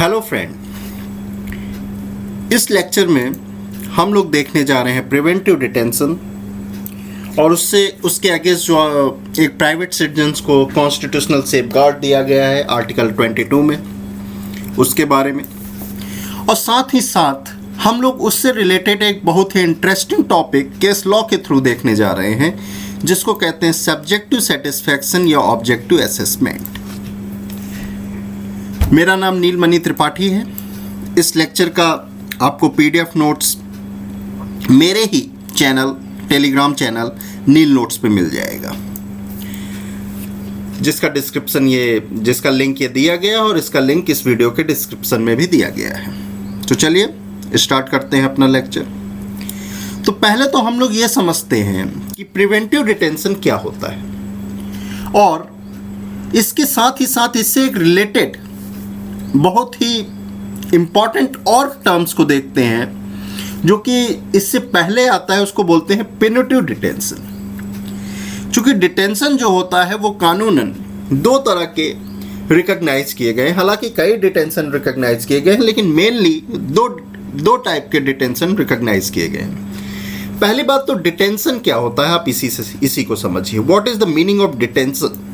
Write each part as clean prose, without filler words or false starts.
Hello friend, इस lecture में हम लोग देखने जा रहे हैं प्रिवेंटिव डिटेंशन और उसके अगेंस्ट जो एक प्राइवेट सिटीजन्स को कॉन्स्टिट्यूशनल सेफगार्ड दिया गया है आर्टिकल 22 में, उसके बारे में। और साथ ही साथ हम लोग उससे रिलेटेड एक बहुत ही इंटरेस्टिंग टॉपिक केस लॉ के थ्रू देखने जा रहे हैं, जिसको कहते हैं सब्जेक्टिव सेटिस्फैक्शन या ऑब्जेक्टिव असेसमेंट। मेरा नाम नीलमणि त्रिपाठी है। इस लेक्चर का आपको पीडीएफ नोट्स मेरे ही चैनल, टेलीग्राम चैनल नील नोट्स पे मिल जाएगा, जिसका लिंक ये दिया गया है और इसका लिंक इस वीडियो के डिस्क्रिप्शन में भी दिया गया है। तो चलिए स्टार्ट करते हैं अपना लेक्चर। तो पहले तो हम लोग ये समझते हैं कि प्रिवेंटिव डिटेंशन क्या होता है, और इसके साथ ही साथ इससे एक रिलेटेड बहुत ही इम्पॉर्टेंट और टर्म्स को देखते हैं जो कि इससे पहले आता है, उसको बोलते हैं पेनल्टिव डिटेंशन। क्योंकि डिटेंशन जो होता है वो कानूनन दो तरह के रिकॉग्नाइज किए गए हैं। हालांकि कई डिटेंशन रिकॉग्नाइज किए गए हैं, लेकिन मेनली दो टाइप के डिटेंशन रिकॉग्नाइज किए गए हैं। पहली बात तो डिटेंशन क्या होता है, आप इसी को समझिए। What is the meaning of detention?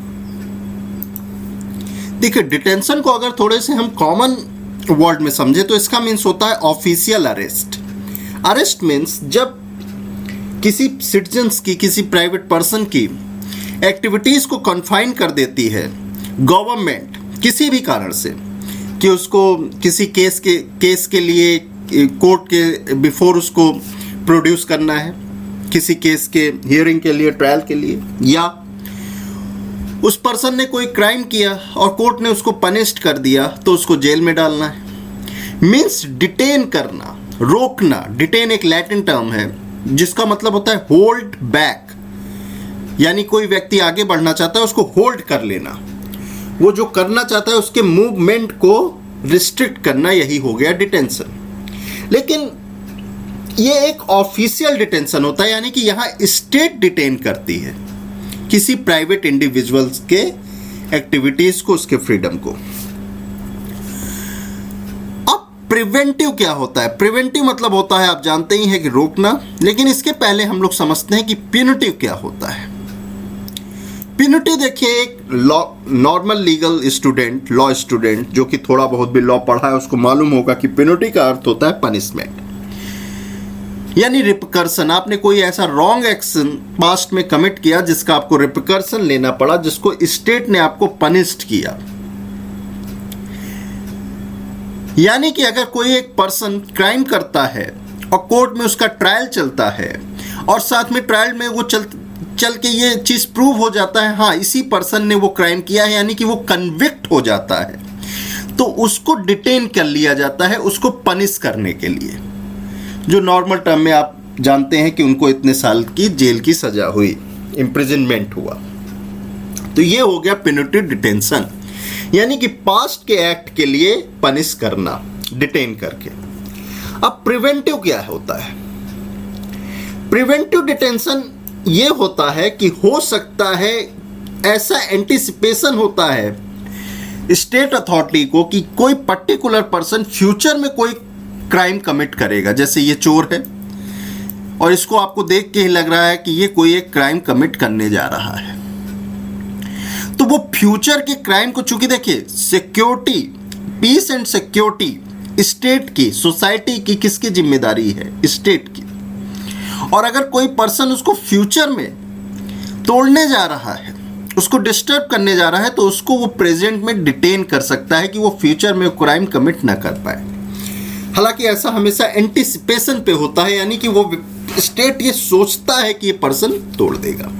देखिए, डिटेंशन को अगर थोड़े से हम कॉमन वर्ड में समझे तो इसका मीन्स होता है ऑफिशियल अरेस्ट। अरेस्ट मीन्स जब किसी सिटीजन्स की, किसी प्राइवेट पर्सन की एक्टिविटीज़ को कन्फाइन कर देती है गवर्नमेंट किसी भी कारण से, कि उसको किसी केस के लिए कोर्ट के बिफोर उसको प्रोड्यूस करना है, किसी केस के हियरिंग के लिए, ट्रायल के लिए, या उस पर्सन ने कोई क्राइम किया और कोर्ट ने उसको पनिश्ड कर दिया तो उसको जेल में डालना है। मीन्स डिटेन करना, रोकना। डिटेन एक लैटिन टर्म है जिसका मतलब होता है होल्ड बैक, यानी कोई व्यक्ति आगे बढ़ना चाहता है उसको होल्ड कर लेना, वो जो करना चाहता है उसके मूवमेंट को रिस्ट्रिक्ट करना, यही हो गया डिटेंशन। लेकिन ये एक ऑफिशियल डिटेंशन होता है, यानी कि यहाँ स्टेट डिटेन करती है किसी प्राइवेट इंडिविजुअल्स के एक्टिविटीज को, उसके फ्रीडम को। अब प्रिवेंटिव क्या होता है? प्रिवेंटिव मतलब होता है, आप जानते ही हैं, कि रोकना। लेकिन इसके पहले हम लोग समझते हैं कि प्यूनिटिव क्या होता है। प्यूनिटिव देखिए, एक normal legal student, law student जो कि थोड़ा बहुत भी लॉ पढ़ा है, उसको मालूम होगा कि प्यूनिटी का अर्थ होता है पनिशमेंट, यानी रिपकर्सन। आपने कोई ऐसा रॉन्ग एक्शन पास्ट में कमिट किया जिसका आपको रिपकर्सन लेना पड़ा, जिसको स्टेट ने आपको पनिश्ड किया। यानी कि अगर कोई एक पर्सन क्राइम करता है और कोर्ट में उसका ट्रायल चलता है और साथ में ट्रायल में वो चल के ये चीज प्रूव हो जाता है, हाँ इसी पर्सन ने वो क्राइम किया है, यानी कि वो कन्विक्ट हो जाता है, तो उसको डिटेन कर लिया जाता है, उसको पनिश करने के लिए। जो नॉर्मल टर्म में आप जानते हैं कि उनको इतने साल की जेल की सजा हुई, इम्प्रिजनमेंट हुआ। तो ये हो गया पेनल्टी डिटेंशन, यानी कि पास्ट के एक्ट के लिए पनिश करना, डिटेन करके। अब प्रिवेंटिव क्या होता है? प्रिवेंटिव डिटेंशन ये होता है कि हो सकता है, ऐसा एंटिसिपेशन होता है स्टेट अथॉरिटी को कि कोई पर्टिकुलर पर्सन फ्यूचर में कोई क्राइम कमिट करेगा। जैसे ये चोर है और इसको आपको देख के ही लग रहा है कि ये कोई एक क्राइम कमिट करने जा रहा है, तो वो फ्यूचर के क्राइम को, चूंकि देखिए security, peace and security state की, सोसाइटी की किसकी जिम्मेदारी है? स्टेट की। और अगर कोई पर्सन उसको फ्यूचर में तोड़ने जा रहा है, उसको डिस्टर्ब करने जा रहा है, तो उसको वो प्रेजेंट में डिटेन कर सकता है कि वो फ्यूचर में क्राइम कमिट ना कर पाए। हालांकि ऐसा हमेशा एंटिसिपेशन पे होता है, यानी कि वो स्टेट ये सोचता है कि ये पर्सन तोड़ देगा।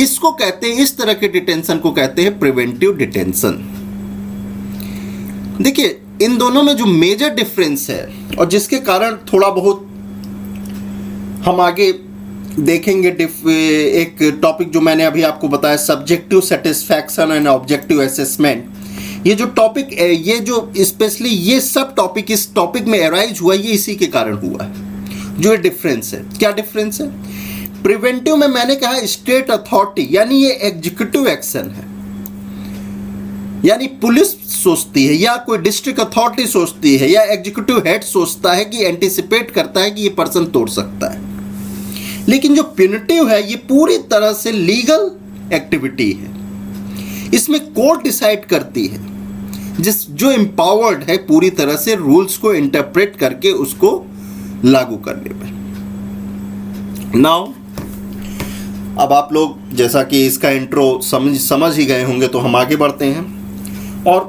इसको कहते हैं, इस तरह के डिटेंशन को कहते हैं प्रिवेंटिव डिटेंशन। देखिए, इन दोनों में जो मेजर डिफरेंस है और जिसके कारण थोड़ा बहुत हम आगे देखेंगे, एक टॉपिक जो मैंने अभी आपको बताया, subjective satisfaction and objective assessment. ये जो टॉपिक, ये जो स्पेशली ये सब टॉपिक इस टॉपिक में अराइज हुआ, ये इसी के कारण हुआ है। जो ये डिफरेंस है, क्या डिफरेंस है? प्रिवेंटिव में मैंने कहा स्टेट अथॉरिटी, यानी ये एग्जीक्यूटिव एक्शन है, यानी पुलिस सोचती है या कोई डिस्ट्रिक्ट अथॉरिटी सोचती है या एग्जीक्यूटिव हेड सोचता है कि एंटिसिपेट करता है कि ये पर्सन तोड़ सकता है, लेकिन जो प्यूनिटिव है ये पूरी तरह से लीगल एक्टिविटी है। इसमें कोर्ट डिसाइड करती है, जो एम्पावर्ड है पूरी तरह से रूल्स को इंटरप्रेट करके उसको लागू करने में। नाउ अब आप लोग जैसा कि इसका इंट्रो समझ ही गए होंगे, तो हम आगे बढ़ते हैं और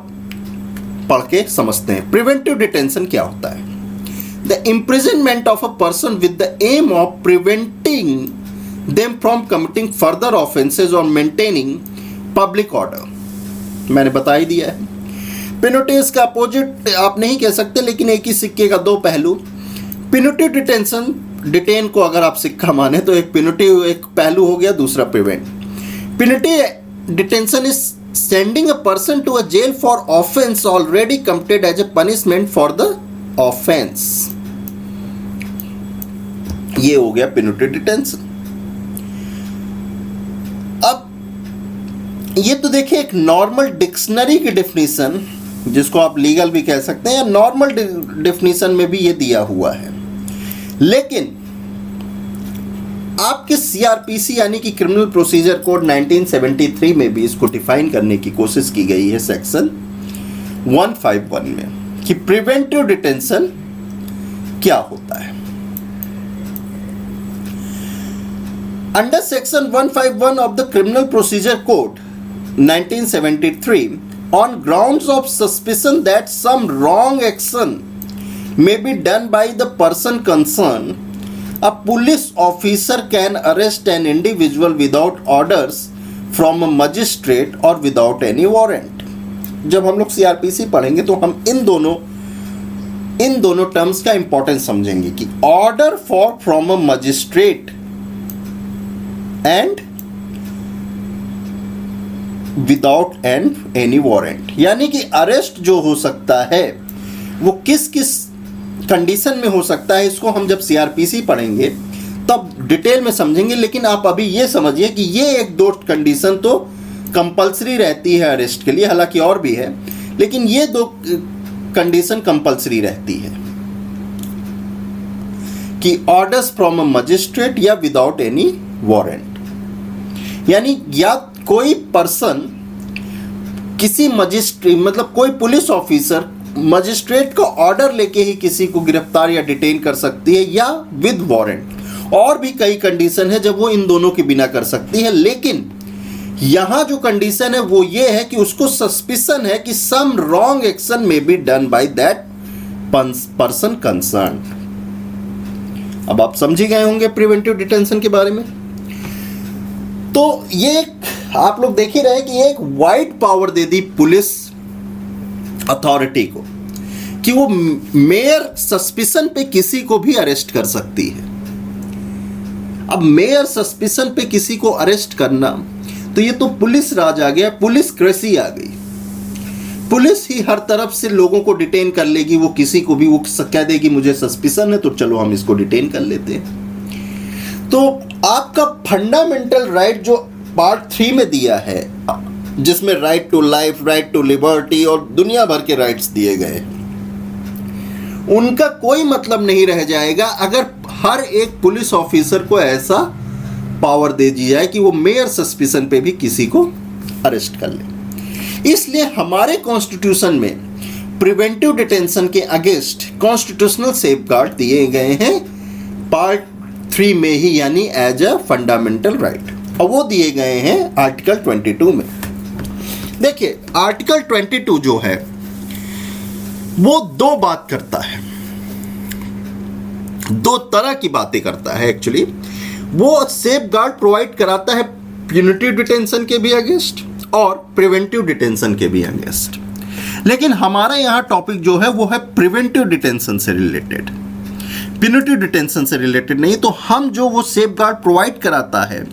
पढ़ के समझते हैं। प्रिवेंटिव डिटेंशन क्या होता है? The imprisonment of a person with the aim of preventing them from committing further offences और मेंटेनिंग पब्लिक ऑर्डर। मैंने बता ही दिया है। पेनल्टीज का अपोजिट आप नहीं कह सकते, लेकिन एक ही सिक्के का दो पहलू। पेनल्टी डिटेंशन, डिटेन को अगर आप सिक्का माने तो एक पेनल्टी एक पहलू हो गया, दूसरा prevent. Penalty detention is sending a person to a jail for offence already committed as a punishment for the offence. ये हो गया पेनल्टी डिटेंशन। अब ये तो देखिए एक नॉर्मल डिक्शनरी की डेफिनेशन, जिसको आप लीगल भी कह सकते हैं, या नॉर्मल डेफिनेशन में भी ये दिया हुआ है। लेकिन आपके सीआरपीसी यानी कि क्रिमिनल प्रोसीजर कोड 1973 में भी इसको डिफाइन करने की कोशिश की गई है सेक्शन 151 में कि प्रिवेंटिव डिटेंशन क्या होता है। Under section 151 of the criminal procedure code 1973, on grounds of suspicion that some wrong action may be done by the person concerned, a police officer can arrest an individual without orders from a magistrate or without any warrant. जब हम लोग CrPC पढ़ेंगे तो हम इन दोनों terms का importance समझेंगे कि order for from a magistrate and without any warrant, यानी कि अरेस्ट जो हो सकता है वो किस किस कंडीशन में हो सकता है, इसको हम जब सीआरपीसी पढ़ेंगे तब डिटेल में समझेंगे। लेकिन आप अभी ये समझिए कि ये एक दो कंडीशन तो कंपलसरी रहती है अरेस्ट के लिए, हालांकि और भी है, लेकिन ये दो कंडीशन कंपलसरी रहती है कि ऑर्डर्स फ्रॉम अ मजिस्ट्रेट या विदाउट एनी वारंट। यानी या कोई पर्सन किसी मजिस्ट्रेट, मतलब कोई पुलिस ऑफिसर मजिस्ट्रेट का ऑर्डर लेके ही किसी को गिरफ्तार या डिटेन कर सकती है, या विद वारंट। और भी कई कंडीशन है जब वो इन दोनों के बिना कर सकती है। लेकिन यहां जो कंडीशन है वो ये है कि उसको सस्पिशन है कि सम रॉन्ग एक्शन में be done by that person concern. अब आप समझ ही गए होंगे प्रिवेंटिव डिटेंशन के बारे में। तो ये आप लोग देख ही रहे कि एक वाइड पावर दे दी पुलिस अथॉरिटी को कि वो मेयर सस्पिशन पे किसी को भी अरेस्ट कर सकती है। अब मेयर सस्पिशन पे किसी को अरेस्ट करना, तो ये तो पुलिस राज आ गया, पुलिस क्रेसी आ गई। पुलिस ही हर तरफ से लोगों को डिटेन कर लेगी, वो किसी को भी वो कह देगी मुझे सस्पिशन है तो चलो हम इसको डिटेन कर लेते हैं। तो आपका फंडामेंटल राइट जो पार्ट 3 में दिया है, जिसमें right to life, right to liberty और दुनिया भर के राइट्स दिए गए, उनका कोई मतलब नहीं रह जाएगा अगर हर एक पुलिस ऑफिसर को ऐसा पावर दे दी जाए कि वो मेयर सस्पिशन पे भी किसी को अरेस्ट कर ले। इसलिए हमारे कॉन्स्टिट्यूशन में प्रिवेंटिव डिटेंशन के अगेंस्ट कॉन्स्टिट्यूशनल सेफगार्ड दिए गए हैं पार्ट 3 में ही, यानी एज अ फंडामेंटल राइट, और वो दिए गए हैं आर्टिकल 22 में। देखिए आर्टिकल 22 जो है वो दो बात करता है, दो तरह की बातें करता है। एक्चुअली वो सेफगार्ड प्रोवाइड कराता है प्यूनिटिव डिटेंशन के भी अगेंस्ट और प्रिवेंटिव डिटेंशन के भी अगेंस्ट। लेकिन हमारा यहाँ टॉपिक जो है वो है प्रिवेंटिव डिटेंशन से रिलेटेड, प्यूनिटिव डिटेंशन से रिलेटेड नहीं। तो हम जो वो सेफगार्ड प्रोवाइड कराता है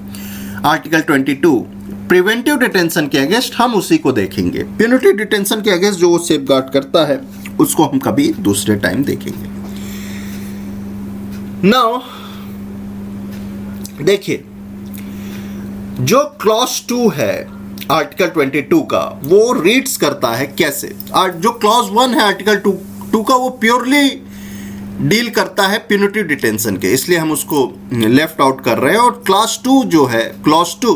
आर्टिकल 22 प्रिवेंटिव डिटेंशन के अगेंस्ट, हम उसी को देखेंगे। प्यूनिटिव डिटेंशन के अगेंस्ट जो वो सेफगार्ड करता है उसको हम कभी दूसरे टाइम देखेंगे। नाउ देखिए, जो क्लॉज 2 है आर्टिकल 22 का, वो रीड्स करता है कैसे। जो क्लॉज 1 है आर्टिकल 2 का, वो प्योरली डील करता है प्यूनिटिव डिटेंशन के, इसलिए हम उसको लेफ्ट आउट कर रहे हैं। और क्लास 2 जो है, क्लॉज 2,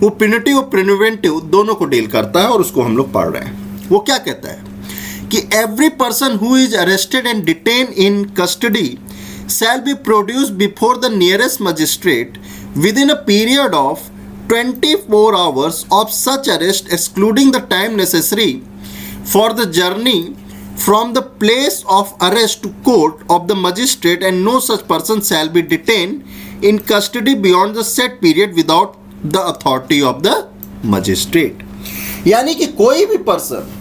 वो प्यूनिटिव और प्रिवेंटिव दोनों को डील करता है और उसको हम लोग पढ़ रहे हैं। वो क्या कहता है कि every person who is arrested and detain in custody shall be produced before the nearest magistrate within a period of 24 hours of such arrest, excluding the time necessary for the journey from the place of arrest to court of the magistrate, and no such person shall be detained in custody beyond the set period without the authority of the magistrate। यानी कि कोई भी person,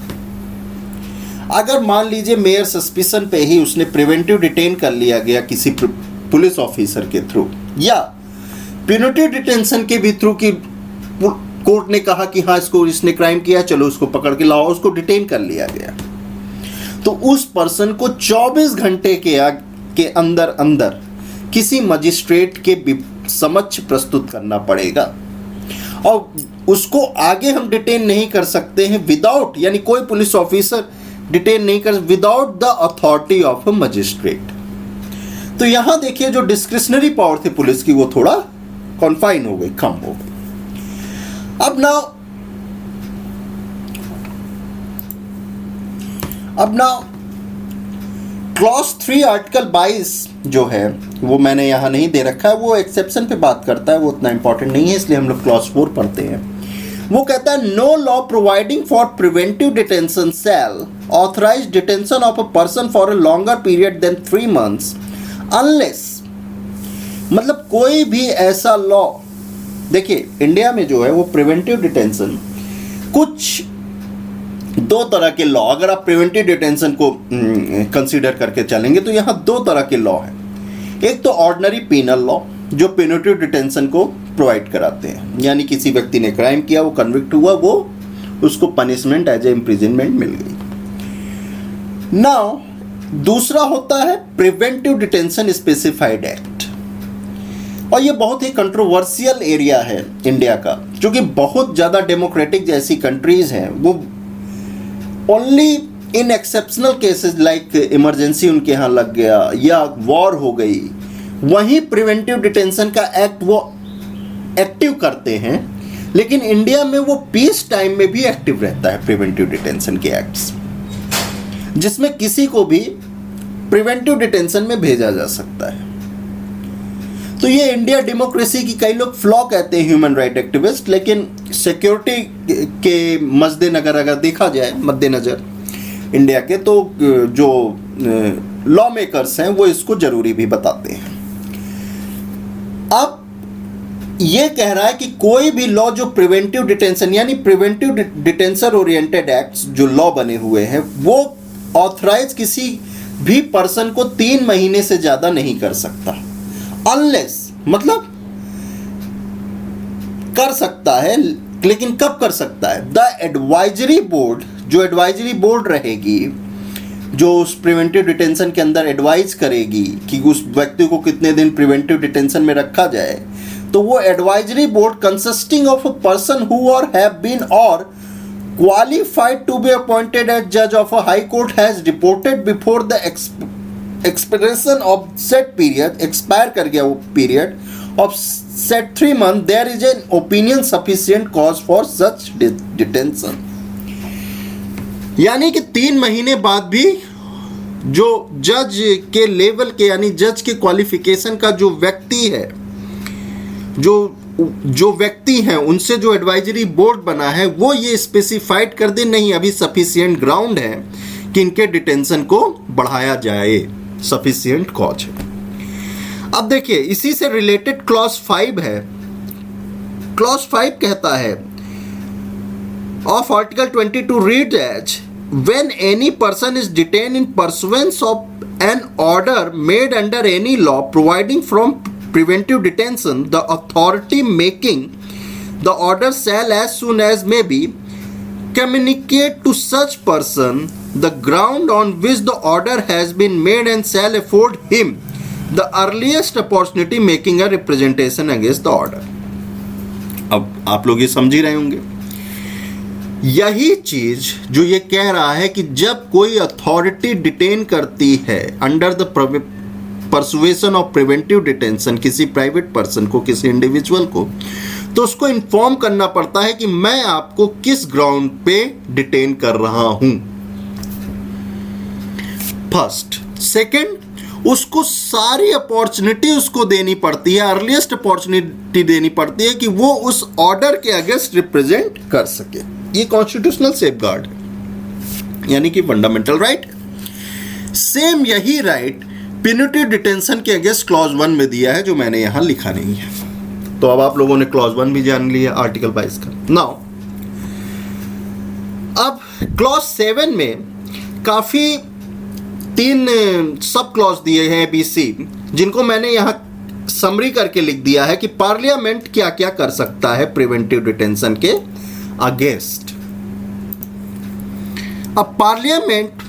अगर मान लीजिए mayor suspicion पे ही उसने preventive detain कर लिया गया किसी पुलिस ऑफिसर के थ्रू, या प्यूनिटिव डिटेंशन के भी थ्रू कि कोर्ट ने कहा कि हाँ इसने क्राइम किया, चलो उसको पकड़ के लाओ, उसको डिटेन कर लिया गया, तो उस पर्सन को 24 घंटे के अंदर अंदर किसी मजिस्ट्रेट के समक्ष प्रस्तुत करना पड़ेगा। और उसको आगे हम डिटेन नहीं कर सकते हैं विदाउट, यानी कोई पुलिस ऑफिसर डिटेन नहीं कर, without the authority of a magistrate. तो यहां देखिए जो डिस्क्रिशनरी पावर थी पुलिस की, वो थोड़ा कॉन्फाइन हो गई, कम हो गई। अब ना क्लॉज 3 आर्टिकल 22 जो है, वो मैंने यहां नहीं दे रखा है, वो एक्सेप्शन पे बात करता है, वो उतना इंपॉर्टेंट नहीं है, इसलिए हम लोग क्लॉज 4 पढ़ते हैं। वो कहता है no law providing for preventive detention shall authorise detention of a person for a longer period than 3 months unless, मतलब कोई भी ऐसा लॉ, देखिए इंडिया में जो है वो प्रिवेंटिव डिटेंशन, कुछ 2 तरह के लॉ, अगर आप प्रिवेंटिव डिटेंशन को कंसीडर करके चलेंगे तो यहाँ 2 तरह के लॉ हैं। एक तो ऑर्डिनरी पीनल लॉ जो प्यूनिटिव डिटेंशन को प्रोवाइड कराते हैं, यानी किसी व्यक्ति ने क्राइम किया, वो कन्विक्ट हुआ, वो उसको पनिशमेंट एज ए इम्प्रिजनमेंट मिल गई। नाउ दूसरा होता है प्रिवेंटिव डिटेंशन स्पेसिफाइड एक्ट, और ये बहुत ही कंट्रोवर्शियल एरिया है इंडिया का, क्योंकि बहुत ज़्यादा डेमोक्रेटिक जैसी कंट्रीज हैं वो only in exceptional cases like emergency उनके यहाँ लग गया या वॉर हो गई, वहीं प्रिवेंटिव डिटेंशन का एक्ट वो एक्टिव करते हैं। लेकिन इंडिया में वो पीस टाइम में भी एक्टिव रहता है प्रिवेंटिव डिटेंशन के एक्ट्स, जिसमें किसी को भी प्रिवेंटिव डिटेंशन में भेजा जा सकता है। तो ये इंडिया डेमोक्रेसी की कई लोग फ्लॉ कहते हैं ह्यूमन राइट एक्टिविस्ट, लेकिन सिक्योरिटी के मद्देनजर अगर देखा जाए, मद्देनजर इंडिया के, तो जो लॉ मेकर्स हैं वो इसको जरूरी भी बताते हैं। अब ये कह रहा है कि कोई भी लॉ जो प्रिवेंटिव डिटेंशन, यानी प्रिवेंटिव डिटेंशन ओरिएंटेड एक्ट्स जो लॉ बने हुए हैं, वो ऑथराइज किसी भी पर्सन को 3 महीने से ज़्यादा नहीं कर सकता, अनलेस, मतलब कर सकता है, लेकिन कब कर सकता है? द एडवाइजरी बोर्ड, जो एडवाइजरी बोर्ड रहेगी, जो उस प्रिवेंटिव डिटेंशन के अंदर एडवाइज करेगी कि उस व्यक्ति को कितने दिन प्रिवेंटिव डिटेंशन में रखा जाए, तो वो advisory board consisting of a person who are have been or qualified to be appointed as जज of a high court has reported before the expiration of set period, expire कर गया वो period of set 3 months, there is an opinion sufficient cause for such detention. यानी कि 3 महीने बाद भी जो जज के लेवल के, यानी जज के क्वालिफिकेशन का जो व्यक्ति है, जो व्यक्ति हैं, उनसे जो एडवाइजरी बोर्ड बना है, वो ये स्पेसिफाइड कर दे, नहीं अभी सफिशिएंट ग्राउंड है कि इनके डिटेंशन को बढ़ाया जाए, सफिशिएंट कॉज है। अब देखिए इसी से रिलेटेड क्लॉज 5 है। क्लॉज 5 कहता है of Article 22 reads as when any person is detained in pursuance of an order made under any law providing from preventive detention, the authority making the order shall as soon as may be communicate to such person the ground on which the order has been made and shall afford him the earliest opportunity making a representation against the order। अब आप लोग ये समझ ही रहे होंगे यही चीज जो ये कह रहा है कि जब कोई अथॉरिटी डिटेन करती है under the persuasion of preventive detention किसी प्राइवेट पर्सन को, किसी इंडिविजुअल को, तो उसको इन्फॉर्म करना पड़ता है कि मैं आपको किस ग्राउंड पे डिटेन कर रहा हूं। फर्स्ट। सेकंड, उसको सारी अपॉर्चुनिटी उसको देनी पड़ती है, अर्लीस्ट अपॉर्चुनिटी देनी पड़ती है कि वो उस ऑर्डर के अगेंस्ट रिप्रेजेंट कर सके। ये कॉन्स्टिट्यूशनल सेफगार्ड है, यानी कि फंडामेंटल राइट। सेम यही राइट पेनल्टी डिटेंशन के अगेंस्ट क्लॉज 1 में दिया है, जो मैंने यहां लिखा नहीं है। तो अब आप लोगों ने क्लॉज 1 भी जान लिया आर्टिकल 22 का। नाउ अब क्लॉज 7 में काफी 3 सब क्लॉज दिए हैं ABC, जिनको मैंने यहां समरी करके लिख दिया है कि पार्लियामेंट क्या क्या कर सकता है प्रिवेंटिव डिटेंशन के अगेंस्ट। अब parliament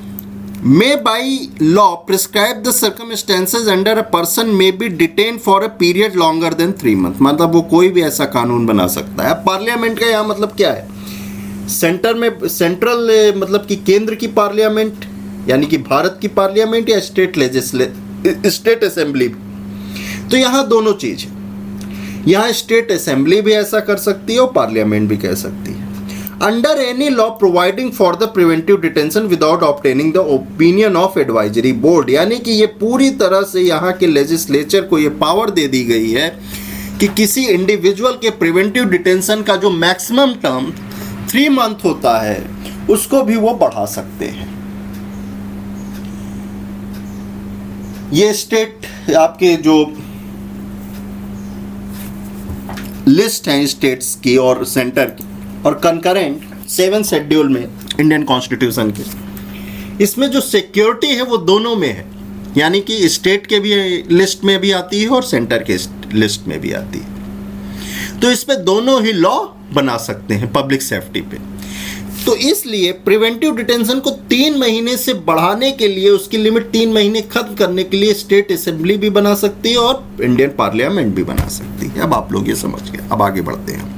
may by law prescribe the circumstances under a person may be detained for a period longer than 3 months। मतलब वो कोई भी ऐसा कानून बना सकता है। पार्लियामेंट का यहाँ मतलब क्या है? सेंटर में, सेंट्रल मतलब कि केंद्र की पार्लियामेंट, यानी कि भारत की पार्लियामेंट, या स्टेट असेंबली। तो यहाँ दोनों चीज है। यहाँ स्टेट असेंबली भी ऐसा कर सकती है और पार्लियामेंट भी कह सकती है। Under any law providing for the preventive detention without obtaining the opinion of advisory board, यानी कि ये पूरी तरह से यहाँ के लेजिस्लेचर को ये पावर दे दी गई है कि किसी इंडिविजुअल के प्रिवेंटिव डिटेंशन का जो मैक्सिमम टर्म 3 मंथ होता है उसको भी वो बढ़ा सकते हैं। ये स्टेट आपके जो लिस्ट हैं स्टेट्स की और सेंटर की, और कंकरेंट 7 शेड्यूल में इंडियन कॉन्स्टिट्यूशन के, इसमें जो सिक्योरिटी है वो दोनों में है, यानी कि स्टेट के भी लिस्ट में भी आती है और सेंटर के लिस्ट में भी आती है। तो इस पे दोनों ही लॉ बना सकते हैं पब्लिक सेफ्टी पे। तो इसलिए प्रिवेंटिव डिटेंशन को 3 महीने से बढ़ाने के लिए, उसकी लिमिट 3 महीने खत्म करने के लिए स्टेट असेंबली भी बना सकती है और इंडियन पार्लियामेंट भी बना सकती है। अब आप लोग ये समझ गए। अब आगे बढ़ते हैं।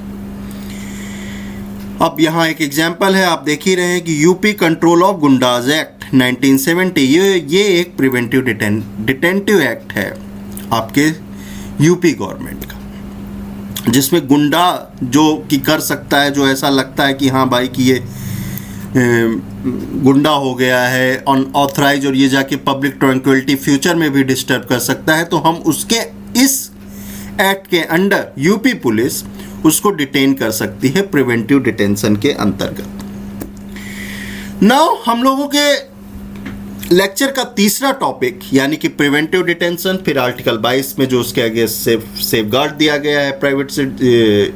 अब यहाँ एक एग्जाम्पल है, आप देख ही रहे हैं कि यूपी कंट्रोल ऑफ गुंडाज एक्ट 1970, ये एक प्रिवेंटिव डिटेंटिव एक्ट है आपके यूपी गवर्नमेंट का, जिसमें गुंडा जो कि कर सकता है, जो ऐसा लगता है कि हाँ भाई कि ये गुंडा हो गया है अनऑथराइज और ये जाके पब्लिक ट्रैंक्विलिटी फ्यूचर में भी डिस्टर्ब कर सकता है, तो हम उसके इस एक्ट के अंडर यूपी पुलिस उसको डिटेन कर सकती है प्रिवेंटिव डिटेंशन के अंतर्गत। नाउ हम लोगों के लेक्चर का तीसरा टॉपिक यानी कि प्रिवेंटिव डिटेंशन, फिर आर्टिकल 22 में जो उसके आगे सेफगार्ड दिया गया है प्राइवेट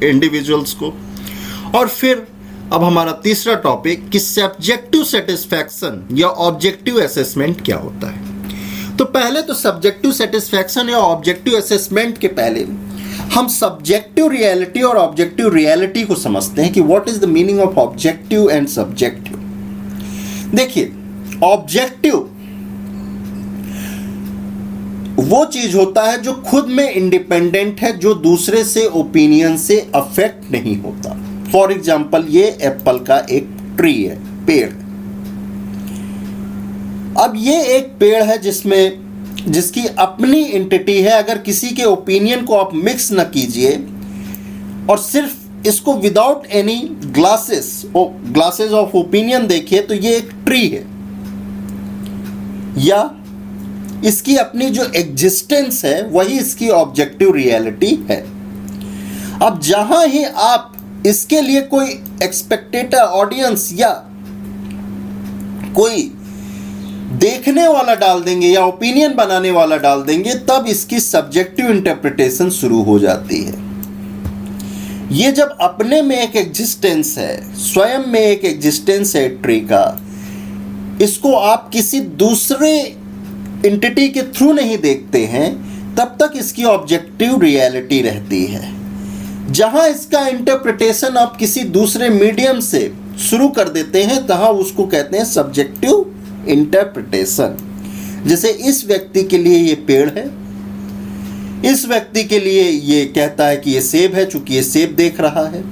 इंडिविजुअल्स को, और फिर अब हमारा तीसरा टॉपिक कि सब्जेक्टिव सेटिस्फैक्शन या ऑब्जेक्टिव असेसमेंट क्या होता है। तो पहले तो सब्जेक्टिव सेटिस्फैक्शन या ऑब्जेक्टिव असेसमेंट के पहले हम सब्जेक्टिव रियलिटी और ऑब्जेक्टिव रियलिटी को समझते हैं कि what is the meaning of objective and subjective. देखिए, ऑब्जेक्टिव वो चीज होता है जो खुद में इंडिपेंडेंट है, जो दूसरे से ओपिनियन से अफेक्ट नहीं होता। फॉर एग्जाम्पल, ये एप्पल का एक ट्री है, पेड़। अब ये एक पेड़ है जिसकी अपनी एंटिटी है। अगर किसी के ओपिनियन को आप मिक्स न कीजिए और सिर्फ इसको without any glasses of opinion देखिए, तो ये एक ट्री है, या इसकी अपनी जो एग्जिस्टेंस है वही इसकी ऑब्जेक्टिव रियलिटी है। अब जहां ही आप इसके लिए कोई एक्सपेक्टेटर ऑडियंस या कोई देखने वाला डाल देंगे या ओपिनियन बनाने वाला डाल देंगे, तब इसकी सब्जेक्टिव इंटरप्रिटेशन शुरू हो जाती है। ये जब अपने में एक एग्जिस्टेंस है, स्वयं में एक एग्जिस्टेंस है ट्री का, इसको आप किसी दूसरे एंटिटी के थ्रू नहीं देखते हैं, तब तक इसकी ऑब्जेक्टिव रियलिटी रहती है। जहां इसका इंटरप्रिटेशन आप किसी दूसरे मीडियम से शुरू कर देते हैं, तहां उसको कहते हैं सब्जेक्टिव इंटरप्रिटेशन। जैसे इस व्यक्ति के लिए ये पेड़ है, इस व्यक्ति के लिए ये कहता है कि ये सेब है, चूंकि ये सेब देख रहा है।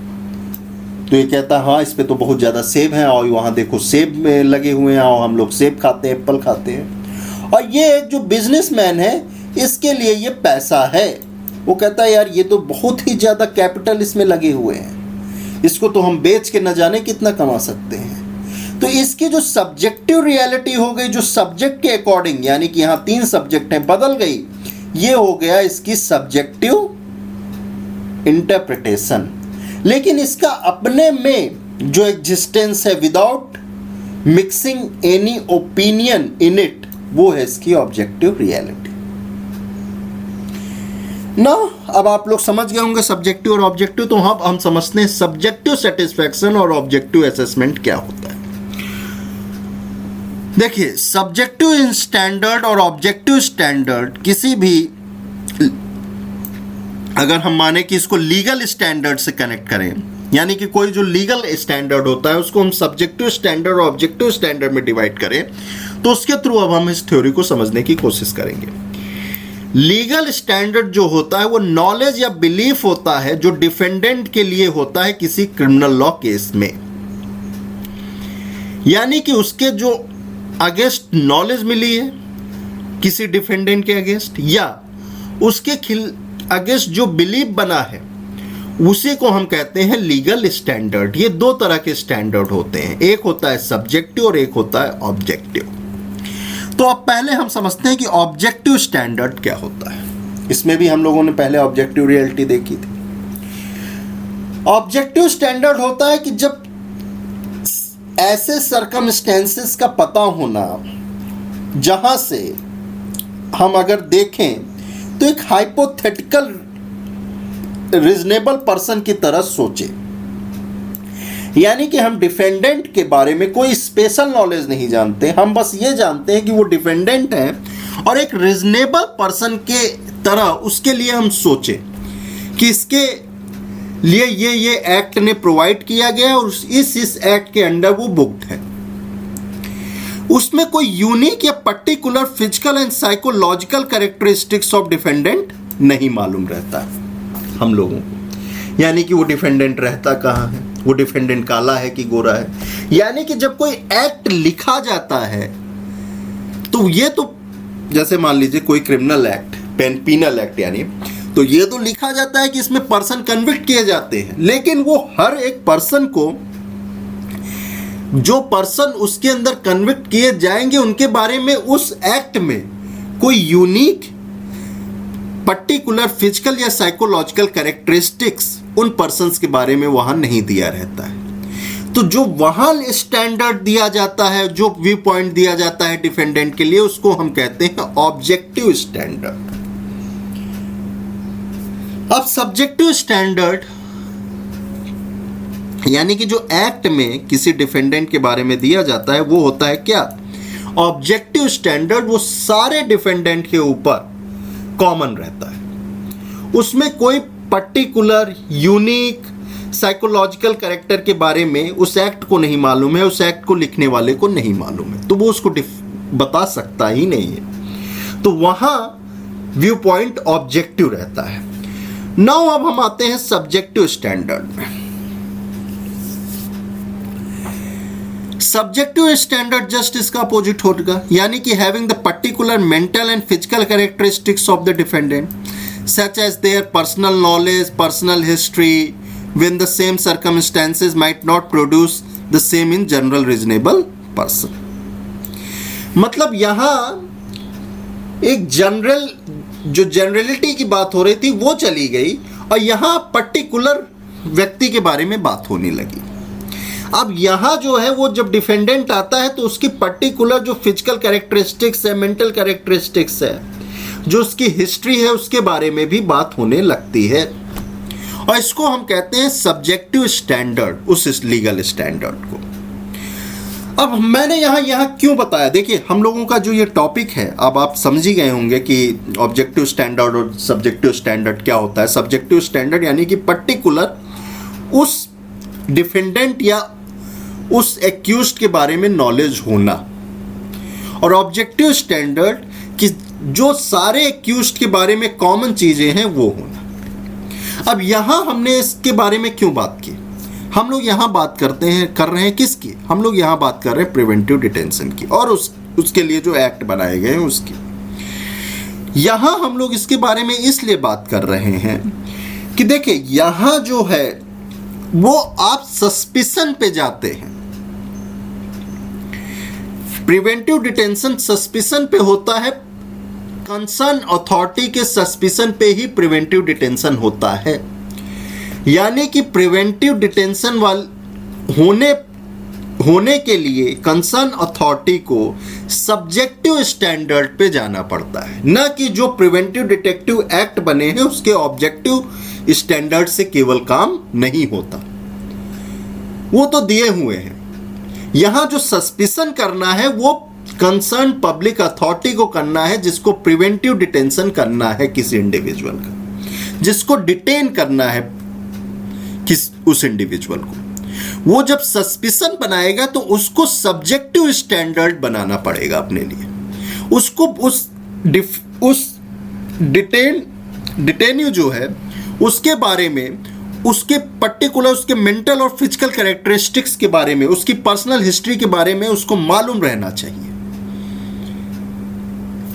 तो ये कहता है हाँ इस पे तो बहुत ज़्यादा सेब हैं, और वहाँ देखो सेब में लगे हुए हैं और हम लोग सेब खाते हैं, एप्पल खाते हैं। और ये जो बिजनेसमैन है इसके लिए ये पैसा है। वो कहता है यार ये तो बहुत ही ज़्यादा कैपिटल इसमें लगे हुए हैं, इसको तो हम बेच के न जाने कितना कमा सकते हैं। तो इसकी जो सब्जेक्टिव रियलिटी हो गई, जो सब्जेक्ट के अकॉर्डिंग, यानी कि यहाँ 3 सब्जेक्ट हैं, बदल गई। ये हो गया इसकी सब्जेक्टिव इंटरप्रिटेशन। लेकिन इसका अपने में जो एग्जिस्टेंस है without mixing any opinion in it, वो है इसकी ऑब्जेक्टिव रियलिटी। ना अब आप लोग समझ गए होंगे सब्जेक्टिव और ऑब्जेक्टिव। तो अब हम समझते हैं सब्जेक्टिव सेटिस्फैक्शन और ऑब्जेक्टिव असेसमेंट क्या होता है। देखिए सब्जेक्टिव स्टैंडर्ड और ऑब्जेक्टिव स्टैंडर्ड किसी भी, अगर हम माने कि इसको लीगल स्टैंडर्ड से कनेक्ट करें, यानी कि कोई जो लीगल स्टैंडर्ड होता है उसको हम सब्जेक्टिव स्टैंडर्ड और ऑब्जेक्टिव स्टैंडर्ड में डिवाइड करें, तो उसके थ्रू अब हम इस थ्योरी को समझने की कोशिश करेंगे। लीगल स्टैंडर्ड जो होता है वो नॉलेज या बिलीफ होता है जो डिफेंडेंट के लिए होता है किसी क्रिमिनल लॉ केस में, यानी कि उसके जो अगेंस्ट नॉलेज मिली है किसी डिफेंडेंट के अगेंस्ट, या उसके अगेंस्ट जो बिलीफ बना है, उसी को हम कहते हैं लीगल स्टैंडर्ड। ये 2 तरह के स्टैंडर्ड होते हैं, एक होता है सब्जेक्टिव और एक होता है ऑब्जेक्टिव। तो अब पहले हम समझते हैं कि ऑब्जेक्टिव स्टैंडर्ड क्या होता है। इसमें भी हम लोगों ने पहले ऑब्जेक्टिव रियलिटी देखी थी। ऑब्जेक्टिव स्टैंडर्ड होता है कि जब ऐसे सर्कमस्टेंसेस का पता होना जहां से हम अगर देखें तो एक हाइपोथेटिकल रीजनेबल पर्सन की तरह सोचे, यानी कि हम डिफेंडेंट के बारे में कोई स्पेशल नॉलेज नहीं जानते, हम बस ये जानते हैं कि वो डिफेंडेंट है और एक रीजनेबल पर्सन के तरह उसके लिए हम सोचें कि इसके लिए ये एक्ट ने प्रोवाइड किया गया और इस एक्ट के अंडर वो बुक्ड है। उसमें कोई यूनिक या particular physical and psychological characteristics of defendant नहीं मालूम रहता हम लोगों को, यानी कि वो डिफेंडेंट रहता कहाँ है, वो डिफेंडेंट काला है कि गोरा है। यानी कि जब कोई एक्ट लिखा जाता है तो ये तो जैसे मान लीजिए कोई क्रिमिनल एक्ट, पेनल एक्ट, यानी तो ये तो लिखा जाता है कि इसमें पर्सन कन्विक्ट किए जाते हैं, लेकिन वो हर एक पर्सन को, जो पर्सन उसके अंदर कन्विक्ट किए जाएंगे उनके बारे में उस एक्ट में कोई यूनिक पर्टिकुलर फिजिकल या साइकोलॉजिकल कैरेक्टरिस्टिक्स उन पर्सन्स के बारे में वहां नहीं दिया रहता है। तो जो वहां स्टैंडर्ड दिया जाता है, जो व्यू पॉइंट दिया जाता है डिफेंडेंट के लिए, उसको हम कहते हैं ऑब्जेक्टिव स्टैंडर्ड। अब सब्जेक्टिव स्टैंडर्ड यानी कि जो एक्ट में किसी डिफेंडेंट के बारे में दिया जाता है वो होता है क्या, ऑब्जेक्टिव स्टैंडर्ड। वो सारे डिफेंडेंट के ऊपर कॉमन रहता है, उसमें कोई पर्टिकुलर यूनिक साइकोलॉजिकल कैरेक्टर के बारे में उस एक्ट को नहीं मालूम है, उस एक्ट को लिखने वाले को नहीं मालूम है, तो वो उसको बता सकता ही नहीं है। तो वहां व्यू पॉइंट ऑब्जेक्टिव रहता है। नाउ अब हम आते हैं सब्जेक्टिव स्टैंडर्ड में। सब्जेक्टिव स्टैंडर्ड जस्ट इसका अपोजिट होगा, यानी कि having the particular mental and physical characteristics of the defendant such as their personal knowledge, personal history when the same circumstances might not produce the same in general reasonable person। मतलब यहां एक general, जो generality की बात हो रही थी वो चली गई और यहां पर्टिकुलर व्यक्ति के बारे में बात होने लगी। अब यहां जो है वो जब डिफेंडेंट आता है तो उसकी पर्टिकुलर जो फिजिकल कैरेक्टरिस्टिक्स है, मेंटल कैरेक्टरिस्टिक्स है, जो उसकी हिस्ट्री है, उसके बारे में भी बात होने लगती है और इसको हम कहते हैं सब्जेक्टिव स्टैंडर्ड, उस लीगल स्टैंडर्ड को। अब मैंने यहां क्यों बताया, देखिए हम लोगों का जो ये टॉपिक है, अब आप समझ ही गए होंगे कि ऑब्जेक्टिव स्टैंडर्ड और सब्जेक्टिव स्टैंडर्ड क्या होता है। सब्जेक्टिव स्टैंडर्ड यानी कि पर्टिकुलर उस डिफेंडेंट या उस एक्यूज्ड के बारे में नॉलेज होना, और ऑब्जेक्टिव स्टैंडर्ड कि जो सारे एक्यूज्ड के बारे में कॉमन चीजें हैं वो होना। अब यहां हमने इसके बारे में क्यों बात की, हम लोग यहाँ बात कर रहे हैं किसकी? हम लोग यहाँ बात कर रहे हैं प्रिवेंटिव डिटेंशन की और उसके लिए जो एक्ट बनाए गए हैं उसकी। यहाँ हम लोग इसके बारे में इसलिए बात कर रहे हैं कि देखिए यहाँ जो है वो आप सस्पिशन पे जाते हैं। प्रिवेंटिव डिटेंशन सस्पिशन पे होता है, कंसर्न अथॉरिटी के सस्पिशन पे ही प्रिवेंटिव डिटेंशन होता है। यानी कि प्रिवेंटिव डिटेंशन होने के लिए कंसर्न अथॉरिटी को सब्जेक्टिव स्टैंडर्ड पे जाना पड़ता है, न कि जो प्रिवेंटिव डिटेक्टिव एक्ट बने हैं उसके ऑब्जेक्टिव स्टैंडर्ड से केवल काम नहीं होता, वो तो दिए हुए हैं। यहां जो सस्पिशन करना है वो कंसर्न पब्लिक अथॉरिटी को करना है, जिसको प्रिवेंटिव डिटेंशन करना है किसी इंडिविजुअल का, जिसको डिटेन करना है उस इंडिविजुअल को। वो जब सस्पिशन बनाएगा तो उसको सब्जेक्टिव स्टैंडर्ड बनाना पड़ेगा अपने लिए, उसको उस डिटेन्यू जो है उसके बारे में, उसके पर्टिकुलर उसके मेंटल और फिजिकल कैरेक्टरिस्टिक्स के बारे में, उसकी पर्सनल हिस्ट्री के बारे में उसको मालूम रहना चाहिए।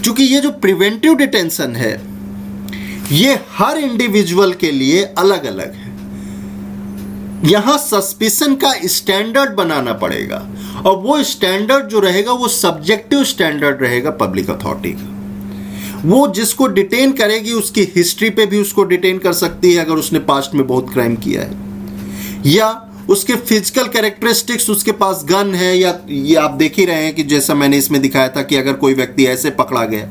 क्योंकि ये जो प्रिवेंटिव डिटेंशन है ये हर इंडिविजुअल के लिए अलग अलग है। यहां सस्पिशन का स्टैंडर्ड बनाना पड़ेगा और वो स्टैंडर्ड जो रहेगा वो सब्जेक्टिव स्टैंडर्ड रहेगा पब्लिक अथॉरिटी का। वो जिसको डिटेन करेगी उसकी हिस्ट्री पे भी उसको डिटेन कर सकती है अगर उसने पास्ट में बहुत क्राइम किया है, या उसके फिजिकल कैरेक्टरिस्टिक्स, उसके पास गन है, या ये आप देख ही रहे हैं कि जैसा मैंने इसमें दिखाया था कि अगर कोई व्यक्ति ऐसे पकड़ा गया,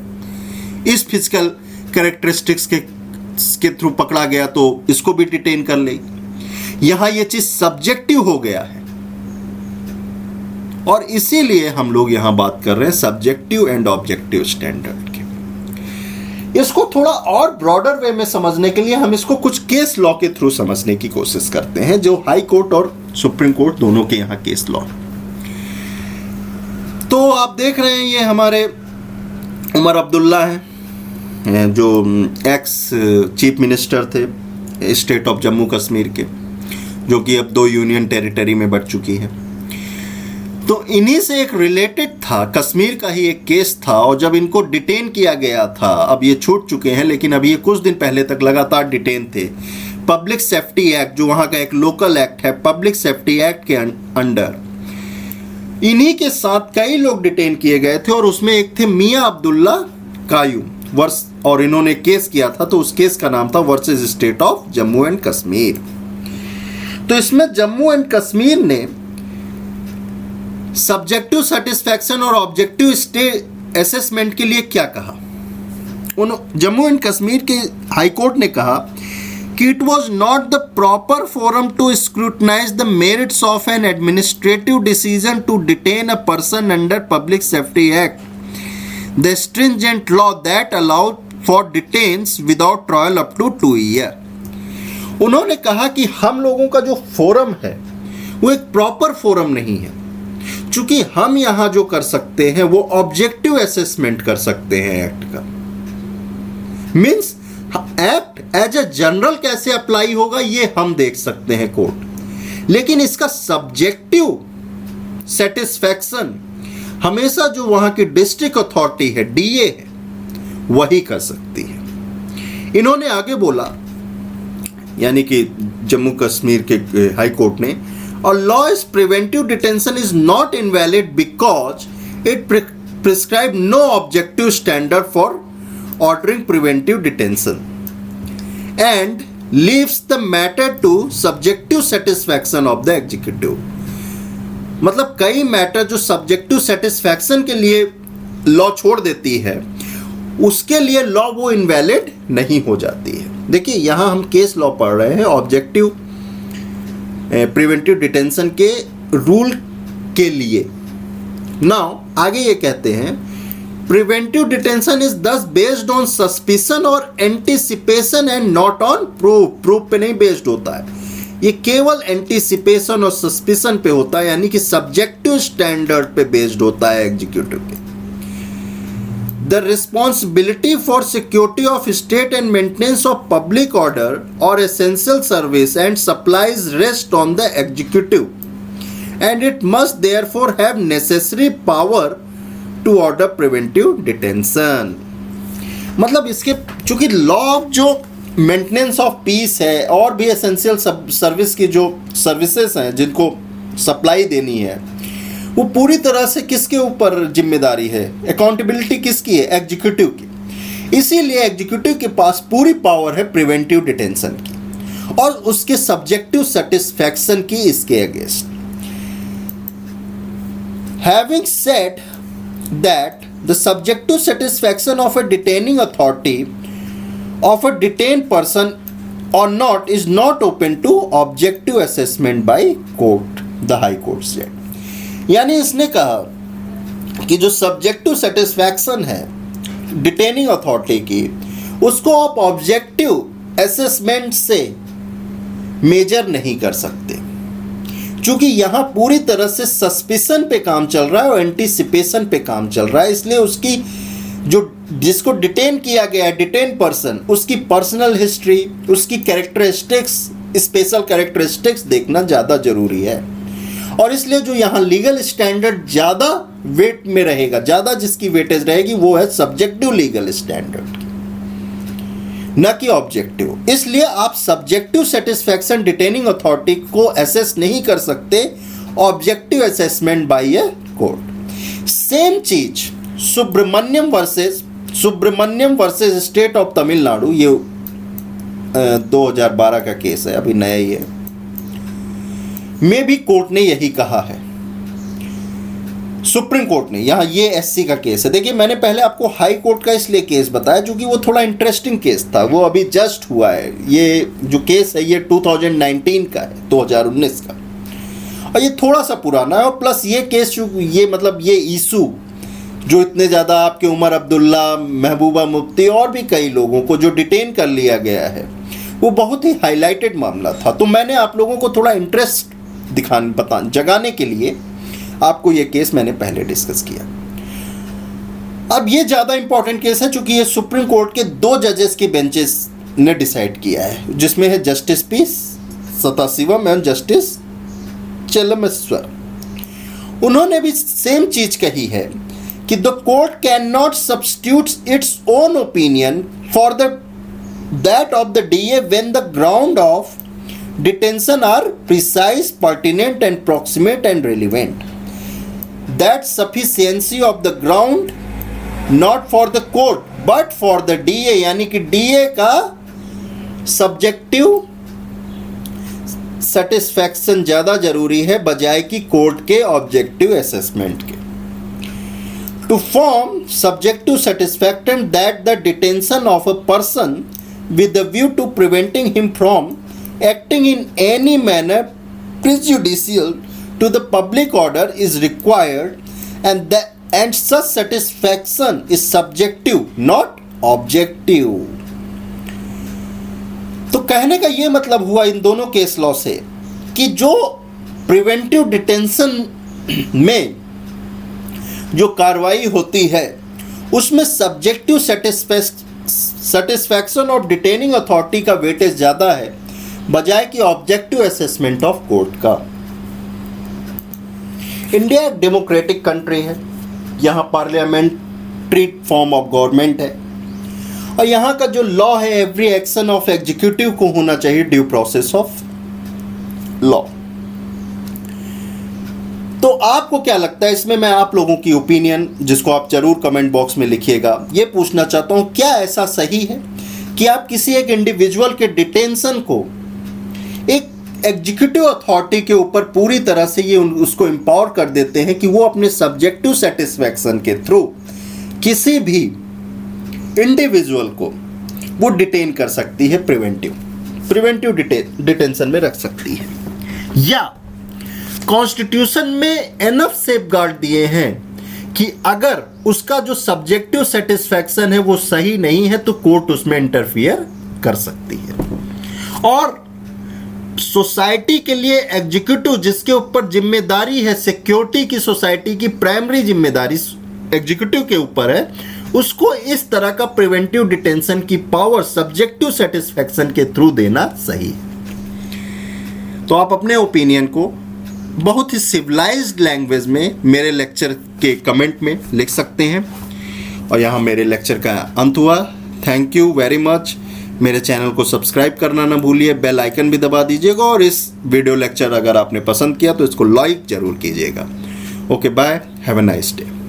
इस फिजिकल कैरेक्टरिस्टिक्स के थ्रू पकड़ा गया तो इसको भी डिटेन कर लेगी। यहां ये चीज सब्जेक्टिव हो गया है और इसीलिए हम लोग यहां बात कर रहे हैं सब्जेक्टिव एंड ऑब्जेक्टिव स्टैंडर्ड की। इसको थोड़ा और ब्रॉडर वे में समझने के लिए हम इसको कुछ केस लॉ के थ्रू समझने की कोशिश करते हैं, जो हाई कोर्ट और सुप्रीम कोर्ट दोनों के यहां केस लॉ। तो आप देख रहे हैं ये हमारे उमर अब्दुल्ला हैं जो एक्स चीफ मिनिस्टर थे स्टेट ऑफ जम्मू कश्मीर के, जो कि अब 2 यूनियन टेरिटरी में बढ़ चुकी है। तो इन्हीं से एक रिलेटेड था, कश्मीर का ही एक केस था, और जब इनको डिटेन किया गया था, अब ये छूट चुके हैं लेकिन अभी ये कुछ दिन पहले तक लगातार डिटेन थे। पब्लिक सेफ्टी एक्ट जो वहाँ का एक लोकल एक्ट है, पब्लिक सेफ्टी एक्ट के अंडर इन्हीं के साथ कई लोग डिटेन किए गए थे और उसमें एक थे मियाँ अब्दुल्ला कायूम और इन्होंने केस किया था, तो उस केस का नाम था versus state of Jammu and Kashmir. तो इसमें जम्मू एंड कश्मीर ने सब्जेक्टिव सेटिस्फैक्शन और ऑब्जेक्टिव स्टे असेसमेंट के लिए क्या कहा? जम्मू एंड कश्मीर के हाई कोर्ट ने कहा कि it was not the proper forum to scrutinise the merits of an administrative decision to detain a person under public safety act, the stringent law that allowed for detenus without trial up to 2 year. उन्होंने कहा कि हम लोगों का जो forum है वो एक प्रॉपर फोरम नहीं है, क्योंकि हम यहां जो कर सकते हैं वो ऑब्जेक्टिव असेसमेंट कर सकते हैं एक्ट का। Means act as a general कैसे अप्लाई होगा ये हम देख सकते हैं कोर्ट, लेकिन इसका सब्जेक्टिव सेटिस्फैक्शन हमेशा जो वहां की डिस्ट्रिक्ट अथॉरिटी है, डीए है, वही कर सकती है। इन्होंने आगे बोला, यानी कि जम्मू कश्मीर के हाई कोर्ट ने, A law's preventive detention is not invalid because it prescribes no objective standard for ordering preventive detention and leaves the matter to subjective satisfaction of the executive। मतलब कई मैटर जो सब्जेक्टिव सेटिस्फैक्शन के लिए law छोड़ देती है, उसके लिए लॉ वो इनवैलिड नहीं हो जाती है। देखिए यहाँ हम केस लॉ पढ़ रहे हैं ऑब्जेक्टिव प्रिवेंटिव डिटेंशन के रूल के लिए। नाउ आगे ये कहते हैं प्रिवेंटिव डिटेंशन इज दस बेस्ड ऑन सस्पिशन और anticipation and not on proof पे नहीं बेस्ड होता है, ये केवल एंटीसिपेशन और सस्पिशन पे होता है, यानी कि सब्जेक्टिव स्टैंडर्ड पे बेस्ड होता है एग्जीक्यूटिव के। The responsibility for security of state and maintenance of public order or essential service and supplies rest on the executive, and it must therefore have necessary power to order preventive detention. मतलब इसके चूंकि law of जो maintenance of peace है और भी essential service की जो services हैं जिनको सप्लाई देनी है, वो पूरी तरह से किसके ऊपर जिम्मेदारी है, अकाउंटेबिलिटी किसकी है, एग्जीक्यूटिव की। इसीलिए एग्जीक्यूटिव के पास पूरी पावर है प्रिवेंटिव डिटेंशन की और उसके सब्जेक्टिव सेटिस्फैक्शन की इसके against. Having said that the subjective satisfaction of a detaining authority of a detained person or not is not open to objective assessment by court, the high court said. यानी इसने कहा कि जो subjective satisfaction है detaining authority की, उसको आप objective assessment से मेजर नहीं कर सकते, क्योंकि यहाँ पूरी तरह से सस्पिशन पे काम चल रहा है और एंटीसिपेशन पे काम चल रहा है। इसलिए उसकी जो जिसको डिटेन किया गया है, डिटेन पर्सन, उसकी पर्सनल हिस्ट्री, उसकी कैरेक्टरिस्टिक्स, स्पेशल कैरेक्टरिस्टिक्स देखना ज़्यादा ज़रूरी है। और इसलिए जो यहाँ लीगल स्टैंडर्ड ज़्यादा वेट में रहेगा, ज़्यादा जिसकी वेटेज रहेगी, वो है सब्जेक्टिव लीगल स्टैंडर्ड की, न कि ऑब्जेक्टिव। इसलिए आप सब्जेक्टिव सेटिस्फैक्शन डिटेनिंग अथॉरिटी को एसेस नहीं कर सकते objective assessment by a court. Same चीज Subramaniam versus state of Tamil Nadu, ये 2012 का केस है, अभी नया ही है, में भी कोर्ट ने यही कहा है, सुप्रीम कोर्ट ने। यहाँ ये एससी का केस है। देखिए, मैंने पहले आपको हाई कोर्ट का इसलिए केस बताया क्योंकि वो थोड़ा इंटरेस्टिंग केस था, वो अभी जस्ट हुआ है। ये जो केस है ये 2019 का है, 2019 का, और ये थोड़ा सा पुराना है। और प्लस ये केस, ये मतलब ये इशू जो इतने ज़्यादा आपके उमर अब्दुल्ला, महबूबा मुफ्ती और भी कई लोगों को जो डिटेन कर लिया गया है, वो बहुत ही हाईलाइटेड मामला था। तो मैंने आप लोगों को थोड़ा इंटरेस्ट जगाने के लिए आपको ये केस मैंने पहले डिस्कस किया। अब ये ज़्यादा इंपॉर्टेंट केस है क्योंकि ये सुप्रीम कोर्ट के 2 जजेस की बेंचेस ने डिसाइड किया है, जिसमें है justice P Sadasivam and justice Chelameswar. उन्होंने भी सेम चीज़ कही है कि the court can not substitute its own opinion for that of the DA when the ground of detention are precise, pertinent and proximate and relevant. That sufficiency of the ground not for the court but for the DA, यानी कि DA का subjective satisfaction ज़्यादा जरूरी है बजाय कि court के objective assessment के। To form subjective satisfaction that the detention of a person with a view to preventing him from acting in any manner prejudicial to the public order is required, and such satisfaction is subjective, not objective. तो कहने का ये मतलब हुआ इन दोनों case law से कि जो प्रिवेंटिव डिटेंशन में जो कार्रवाई होती है उसमें subjective satisfaction of detaining authority का वेटेज ज़्यादा है बजाय कि ऑब्जेक्टिव असेसमेंट ऑफ कोर्ट का। इंडिया एक डेमोक्रेटिक कंट्री है, यहाँ पार्लियामेंट्री फॉर्म ऑफ गवर्नमेंट है और यहाँ का जो लॉ है, एवरी एक्शन ऑफ एग्जीक्यूटिव को होना चाहिए ड्यू प्रोसेस ऑफ लॉ। तो आपको क्या लगता है इसमें? मैं आप लोगों की ओपिनियन, जिसको आप जरूर कमेंट बॉक्स में लिखिएगा, ये पूछना चाहता हूँ, क्या ऐसा सही है कि आप किसी एक इंडिविजुअल के डिटेंशन को एक एग्जीक्यूटिव अथॉरिटी के ऊपर पूरी तरह से ये उसको एम्पावर कर देते हैं कि वो अपने सब्जेक्टिव सेटिस्फैक्शन के थ्रू किसी भी इंडिविजुअल को वो डिटेन कर सकती है, प्रिवेंटिव डिटेंशन में रख सकती है, या कॉन्स्टिट्यूशन में एनफ सेफगार्ड दिए हैं कि अगर उसका जो सब्जेक्टिव सेटिस्फैक्शन है वो सही नहीं है तो कोर्ट उसमें इंटरफियर कर सकती है। और सोसाइटी के लिए एग्जीक्यूटिव जिसके ऊपर जिम्मेदारी है, सिक्योरिटी की सोसाइटी की प्राइमरी जिम्मेदारी एग्जीक्यूटिव के ऊपर है, उसको इस तरह का प्रिवेंटिव डिटेंशन की पावर सब्जेक्टिव सेटिस्फैक्शन के थ्रू देना सही है। तो आप अपने ओपिनियन को बहुत ही सिविलाइज्ड लैंग्वेज में मेरे लेक्चर के कमेंट में लिख सकते हैं। और यहाँ मेरे लेक्चर का अंत हुआ। Thank you very much. मेरे चैनल को सब्सक्राइब करना ना भूलिए, बेल आइकन भी दबा दीजिएगा, और इस वीडियो लेक्चर अगर आपने पसंद किया तो इसको लाइक जरूर कीजिएगा। Okay bye, have a nice day.